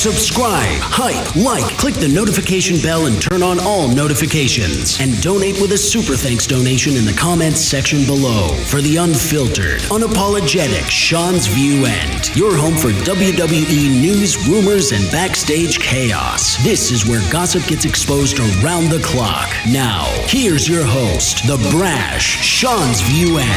Subscribe, hype, like, click the notification bell and turn on all notifications. And donate with a super thanks donation in the comments section below for the unfiltered, unapologetic Sean's View End. Your home for WWE news, rumors, and backstage chaos. This is where gossip gets exposed around the clock. Now, here's your host, the brash Sean's View End.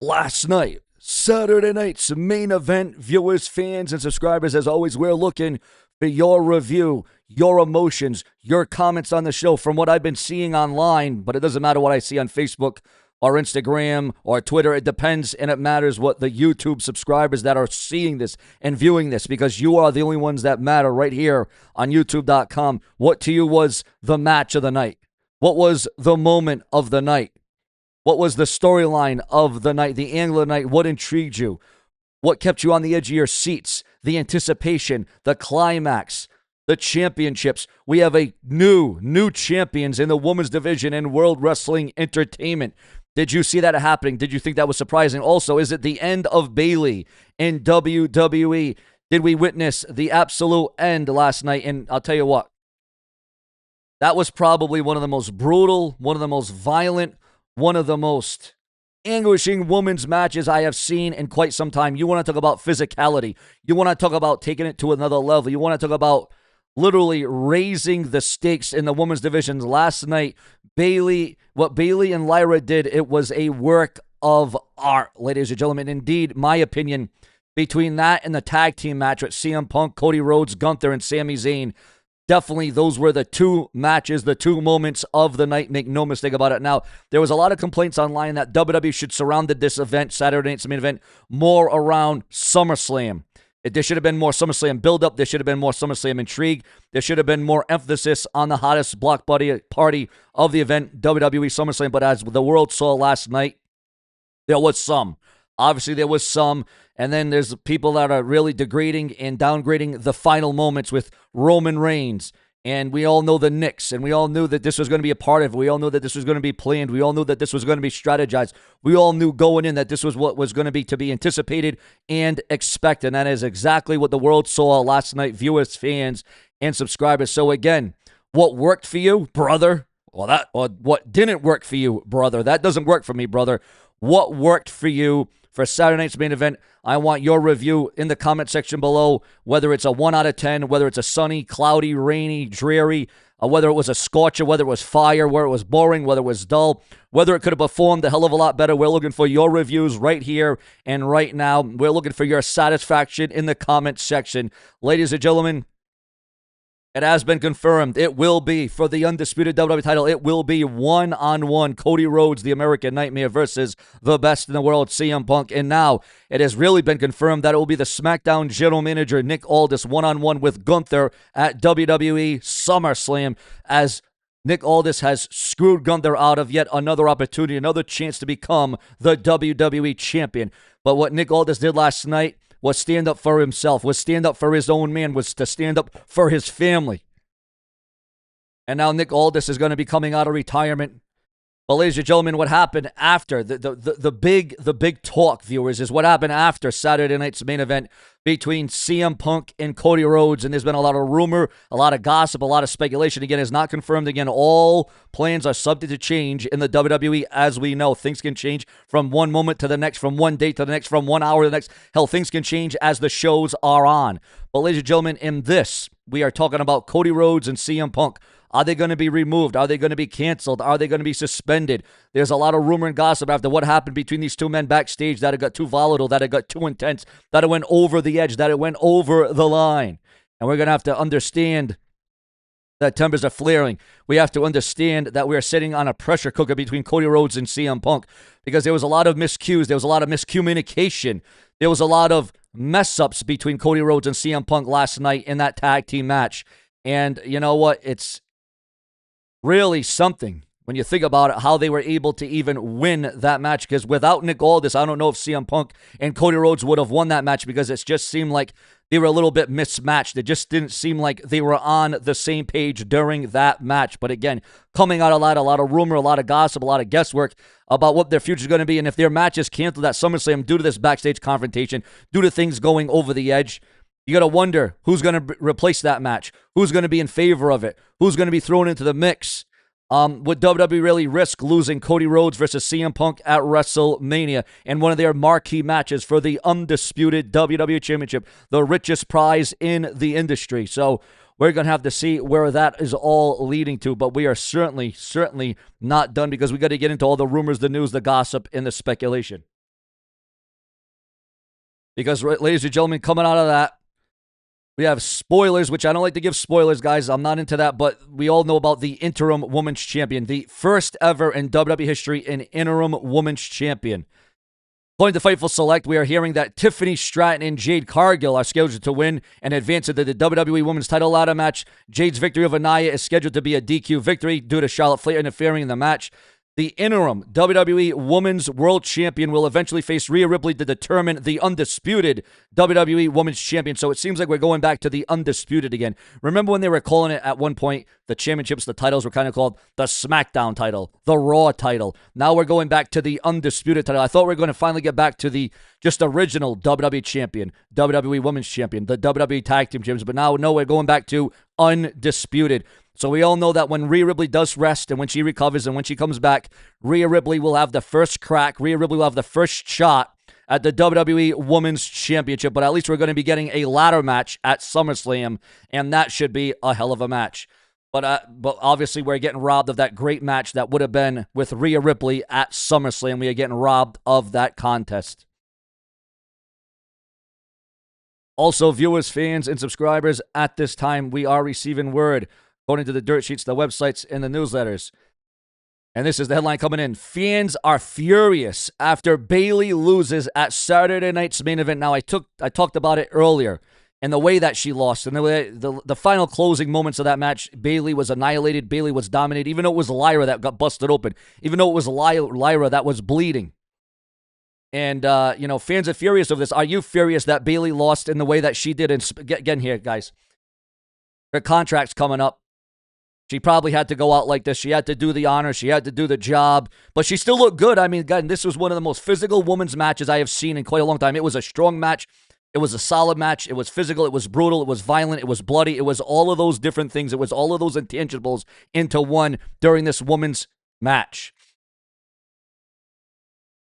Last night, Saturday night's main event, viewers, fans, and subscribers, as always, we're looking for your review, your emotions, your comments on the show from what I've been seeing online, but it doesn't matter what I see on Facebook or Instagram or Twitter. It depends, and it matters what the YouTube subscribers that are seeing this and viewing this, because you are the only ones that matter right here on YouTube.com. What to you was the match of the night? What was the moment of the night? What was the storyline of the night, the angle of the night? What intrigued you? What kept you on the edge of your seats? The anticipation, the climax, the championships. We have a new champions in the women's division in World Wrestling Entertainment. Did you see that happening? Did you think that was surprising? Also, is it the end of Bayley in WWE? Did we witness the absolute end last night? And I'll tell you what, that was probably one of the most brutal, one of the most violent, one of the most anguishing women's matches I have seen in quite some time. You want to talk about physicality. You want to talk about taking it to another level. You want to talk about literally raising the stakes in the women's divisions. Last night, what Bayley and Lyra did, it was a work of art, ladies and gentlemen. Indeed, my opinion, between that and the tag team match with CM Punk, Cody Rhodes, Gunther, and Sami Zayn, definitely, those were the two matches, the two moments of the night. Make no mistake about it. Now, there was a lot of complaints online that WWE should surround this event, Saturday night's main event, more around SummerSlam. There should have been more SummerSlam build-up. There should have been more SummerSlam intrigue. There should have been more emphasis on the hottest block party of the event, WWE SummerSlam. But as the world saw last night, there was some. Obviously, there was some. And then there's people that are really degrading and downgrading the final moments with Roman Reigns. And we all know the Knicks. And we all knew that this was going to be a part of it. We all knew that this was going to be planned. We all knew that this was going to be strategized. We all knew going in that this was what was going to be anticipated and expected. And that is exactly what the world saw last night, viewers, fans, and subscribers. So again, what worked for you, brother? Or what didn't work for you, brother? That doesn't work for me, brother. What worked for you for Saturday night's main event? I want your review in the comment section below, whether it's a 1 out of 10, whether it's a sunny, cloudy, rainy, dreary, whether it was a scorcher, whether it was fire, whether it was boring, whether it was dull, whether it could have performed a hell of a lot better. We're looking for your reviews right here and right now. We're looking for your satisfaction in the comment section. Ladies and gentlemen, it has been confirmed. It will be, for the undisputed WWE title, it will be one-on-one Cody Rhodes, the American Nightmare, versus the best in the world, CM Punk. And now it has really been confirmed that it will be the SmackDown general manager, Nick Aldis, one-on-one with Gunther at WWE SummerSlam, as Nick Aldis has screwed Gunther out of yet another opportunity, another chance to become the WWE champion. But what Nick Aldis did last night was stand up for himself, was stand up for his own man, was to stand up for his family. And now Nick Aldis is going to be coming out of retirement. But ladies and gentlemen, what happened after the big talk, viewers, is what happened after Saturday night's main event between CM Punk and Cody Rhodes. And there's been a lot of rumor, a lot of gossip, a lot of speculation. Again, it's not confirmed. Again, all plans are subject to change in the WWE, as we know. Things can change from one moment to the next, from one date to the next, from 1 hour to the next. Hell, things can change as the shows are on. But ladies and gentlemen, in this, we are talking about Cody Rhodes and CM Punk. Are they going to be removed? Are they going to be canceled? Are they going to be suspended? There's a lot of rumor and gossip after what happened between these two men backstage, that it got too volatile, that it got too intense, that it went over the edge, that it went over the line. And we're going to have to understand that tempers are flaring. We have to understand that we are sitting on a pressure cooker between Cody Rhodes and CM Punk, because there was a lot of miscues. There was a lot of miscommunication. There was a lot of mess-ups between Cody Rhodes and CM Punk last night in that tag team match. And you know what? It's really something when you think about it, how they were able to even win that match. Because without Nick Aldis, I don't know if CM Punk and Cody Rhodes would have won that match, because it just seemed like they were a little bit mismatched. It just didn't seem like they were on the same page during that match. But again, coming out a lot of rumor, a lot of gossip, a lot of guesswork about what their future is going to be. And if their match is canceled at SummerSlam due to this backstage confrontation, due to things going over the edge, you got to wonder who's going to replace that match, who's going to be in favor of it, who's going to be thrown into the mix. Would WWE really risk losing Cody Rhodes versus CM Punk at WrestleMania and one of their marquee matches for the undisputed WWE Championship, the richest prize in the industry? So we're going to have to see where that is all leading to, but we are certainly not done, because we got to get into all the rumors, the news, the gossip, and the speculation. Because, ladies and gentlemen, coming out of that, we have spoilers, which I don't like to give spoilers, guys. I'm not into that, but we all know about the interim women's champion, the first ever in WWE history, an interim women's champion. According to Fightful Select, we are hearing that Tiffany Stratton and Jade Cargill are scheduled to win and advance into the WWE Women's Title ladder match. Jade's victory over Nia is scheduled to be a DQ victory due to Charlotte Flair interfering in the match. The interim WWE Women's World Champion will eventually face Rhea Ripley to determine the undisputed WWE Women's Champion. So it seems like we're going back to the undisputed again. Remember when they were calling it at one point, the championships, the titles were kind of called the SmackDown title, the Raw title. Now we're going back to the undisputed title. I thought we were going to finally get back to the just original WWE Champion, WWE Women's Champion, the WWE Tag Team Champions. But now, no, we're going back to undisputed. So we all know that when Rhea Ripley does rest and when she recovers and when she comes back, Rhea Ripley will have the first crack. Rhea Ripley will have the first shot at the WWE Women's Championship. But at least we're going to be getting a ladder match at SummerSlam, and that should be a hell of a match. But obviously we're getting robbed of that great match that would have been with Rhea Ripley at SummerSlam. We are getting robbed of that contest. Also, viewers, fans, and subscribers, at this time, we are receiving word, according to the dirt sheets, the websites, and the newsletters. And this is the headline coming in. Fans are furious after Bayley loses at Saturday night's main event. Now, I talked about it earlier, and the way that she lost, and the way the final closing moments of that match, Bayley was annihilated. Bayley was dominated, even though it was Lyra that got busted open, even though it was Lyra that was bleeding. And, fans are furious of this. Are you furious that Bayley lost in the way that she did? And again here, guys, her contract's coming up. She probably had to go out like this. She had to do the honor. She had to do the job. But she still looked good. I mean, God, this was one of the most physical women's matches I have seen in quite a long time. It was a strong match. It was a solid match. It was physical. It was brutal. It was violent. It was bloody. It was all of those different things. It was all of those intangibles into one during this women's match.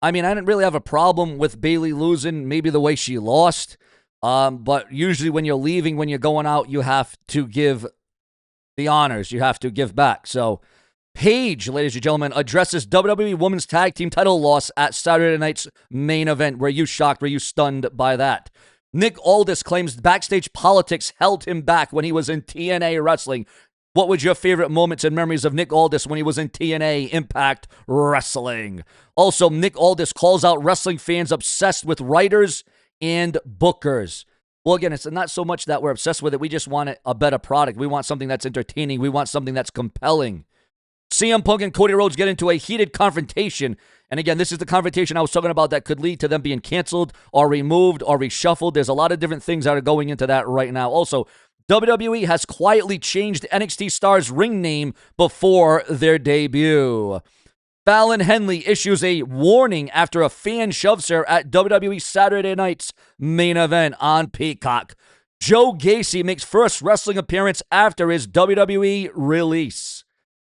I mean, I didn't really have a problem with Bayley losing, maybe the way she lost. But usually when you're leaving, when you're going out, you have to give the honors. You have to give back. So Paige, ladies and gentlemen, addresses WWE Women's Tag Team title loss at Saturday night's main event. Were you shocked? Were you stunned by that? Nick Aldis claims backstage politics held him back when he was in TNA Wrestling. What was your favorite moments and memories of Nick Aldis when he was in TNA Impact Wrestling? Also, Nick Aldis calls out wrestling fans obsessed with writers and bookers. Well, again, it's not so much that we're obsessed with it. We just want a better product. We want something that's entertaining. We want something that's compelling. CM Punk and Cody Rhodes get into a heated confrontation. And again, this is the confrontation I was talking about that could lead to them being canceled or removed or reshuffled. There's a lot of different things that are going into that right now. Also, WWE has quietly changed NXT stars' ring name before their debut. Fallon Henley issues a warning after a fan shoves her at WWE Saturday night's main event on Peacock. Joe Gacy makes first wrestling appearance after his WWE release.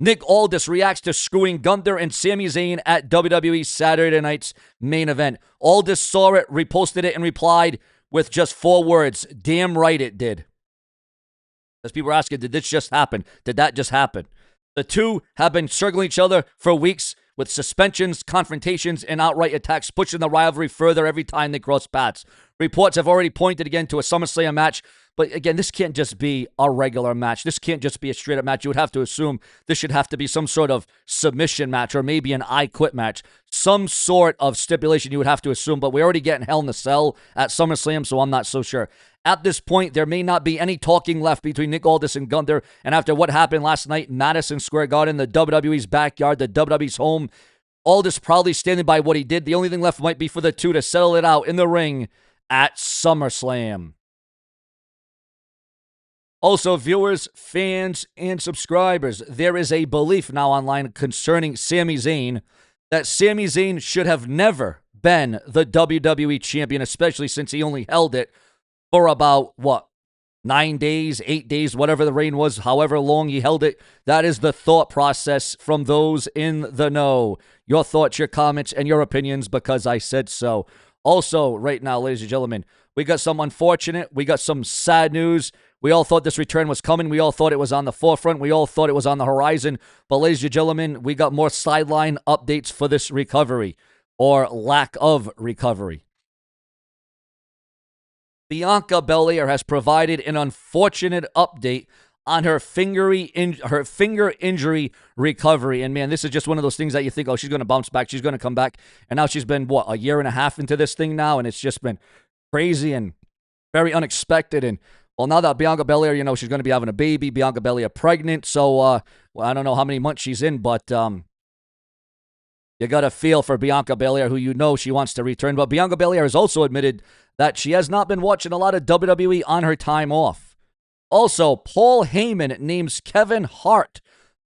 Nick Aldis reacts to screwing Gunther and Sami Zayn at WWE Saturday night's main event. Aldis saw it, reposted it, and replied with just 4 words, "Damn right it did." As people are asking, did this just happen? Did that just happen? The two have been circling each other for weeks with suspensions, confrontations, and outright attacks, pushing the rivalry further every time they cross paths. Reports have already pointed again to a SummerSlam match, But again, this can't just be a regular match. This can't just be a straight-up match. You would have to assume this should have to be some sort of submission match or maybe an I Quit match. Some sort of stipulation you would have to assume, but we're already getting Hell in a Cell at SummerSlam, so I'm not so sure. At this point, there may not be any talking left between Nick Aldis and Gunther, and after what happened last night, Madison Square Garden, the WWE's backyard, the WWE's home, Aldis probably standing by what he did. The only thing left might be for the two to settle it out in the ring at SummerSlam. Also, viewers, fans, and subscribers, there is a belief now online concerning Sami Zayn that Sami Zayn should have never been the WWE champion, especially since he only held it for about, 9 days, 8 days, whatever the reign was, however long he held it. That is the thought process from those in the know. Your thoughts, your comments, and your opinions because I said so. Also, right now, ladies and gentlemen, we got some unfortunate, we got some sad news. We all thought this return was coming. We all thought it was on the forefront. We all thought it was on the horizon. But ladies and gentlemen, we got more sideline updates for this recovery or lack of recovery. Bianca Belair has provided an unfortunate update on her finger injury recovery. And man, this is just one of those things that you think, oh, she's going to bounce back. She's going to come back. And now she's been, a year and a half into this thing now. And it's just been crazy and very unexpected. And well, now that Bianca Belair, she's going to be having a baby, Bianca Belair pregnant. So, I don't know how many months she's in, but you got to feel for Bianca Belair, who she wants to return. But Bianca Belair has also admitted that she has not been watching a lot of WWE on her time off. Also, Paul Heyman names Kevin Hart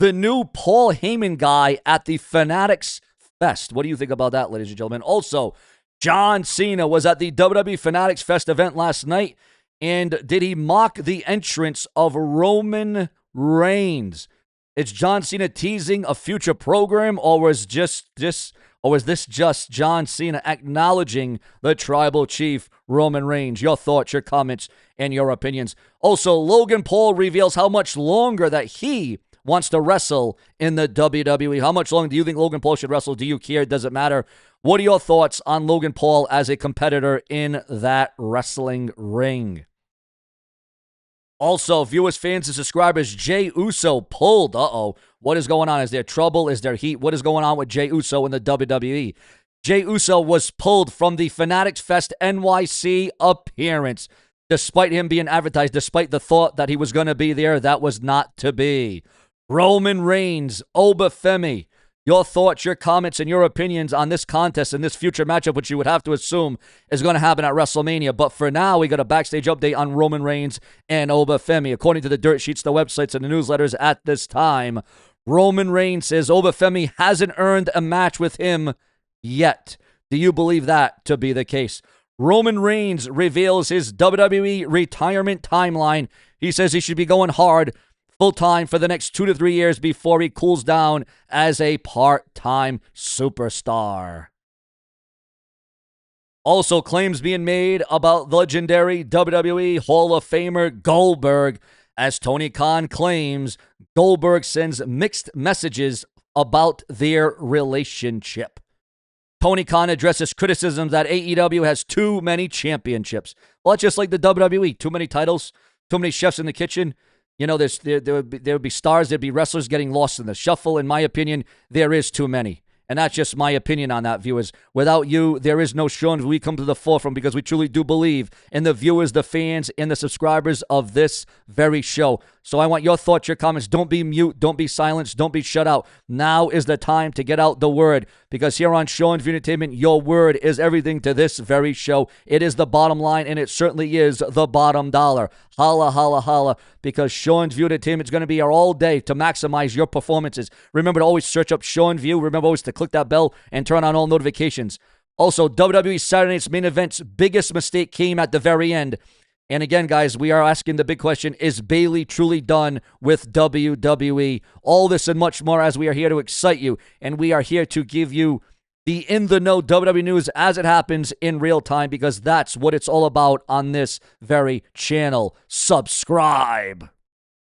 the new Paul Heyman guy at the Fanatics Fest. What do you think about that, ladies and gentlemen? Also, John Cena was at the WWE Fanatics Fest event last night. And did he mock the entrance of Roman Reigns? Is John Cena teasing a future program, or was this just John Cena acknowledging the tribal chief Roman Reigns? Your thoughts, your comments, and your opinions. Also, Logan Paul reveals how much longer that he wants to wrestle in the WWE. How much longer do you think Logan Paul should wrestle? Do you care? Does it matter? What are your thoughts on Logan Paul as a competitor in that wrestling ring? Also, viewers, fans, and subscribers, Jey Uso pulled. What is going on? Is there trouble? Is there heat? What is going on with Jey Uso in the WWE? Jey Uso was pulled from the Fanatics Fest NYC appearance. Despite him being advertised, despite the thought that he was going to be there, that was not to be. Roman Reigns, Obafemi. Your thoughts, your comments, and your opinions on this contest and this future matchup, which you would have to assume is going to happen at WrestleMania. But for now, we got a backstage update on Roman Reigns and Obafemi. According to the dirt sheets, the websites, and the newsletters at this time, Roman Reigns says Obafemi hasn't earned a match with him yet. Do you believe that to be the case? Roman Reigns reveals his WWE retirement timeline. He says he should be going hard full-time for the next 2 to 3 years before he cools down as a part-time superstar. Also, claims being made about legendary WWE Hall of Famer Goldberg, as Tony Khan claims Goldberg sends mixed messages about their relationship. Tony Khan addresses criticisms that AEW has too many championships. Well, it's just like the WWE. Too many titles, too many chefs in the kitchen. There would be stars, there'd be wrestlers getting lost in the shuffle. In my opinion, there is too many. And that's just my opinion on that, viewers. Without you, there is no Sean. We come to the forefront because we truly do believe in the viewers, the fans, and the subscribers of this very show. So I want your thoughts, your comments. Don't be mute. Don't be silenced. Don't be shut out. Now is the time to get out the word, because here on Sean's View Entertainment, your word is everything to this very show. It is the bottom line, and it certainly is the bottom dollar. Holla, holla, holla, because Sean's View Entertainment is going to be here all day to maximize your performances. Remember to always search up Sean View. Remember always to click that bell and turn on all notifications. Also, WWE Saturday Night's Main Event's biggest mistake came at the very end. And again, guys, we are asking the big question, is Bayley truly done with WWE? All this and much more, as we are here to excite you, and we are here to give you the in-the-know WWE news as it happens in real time, because that's what it's all about on this very channel. Subscribe.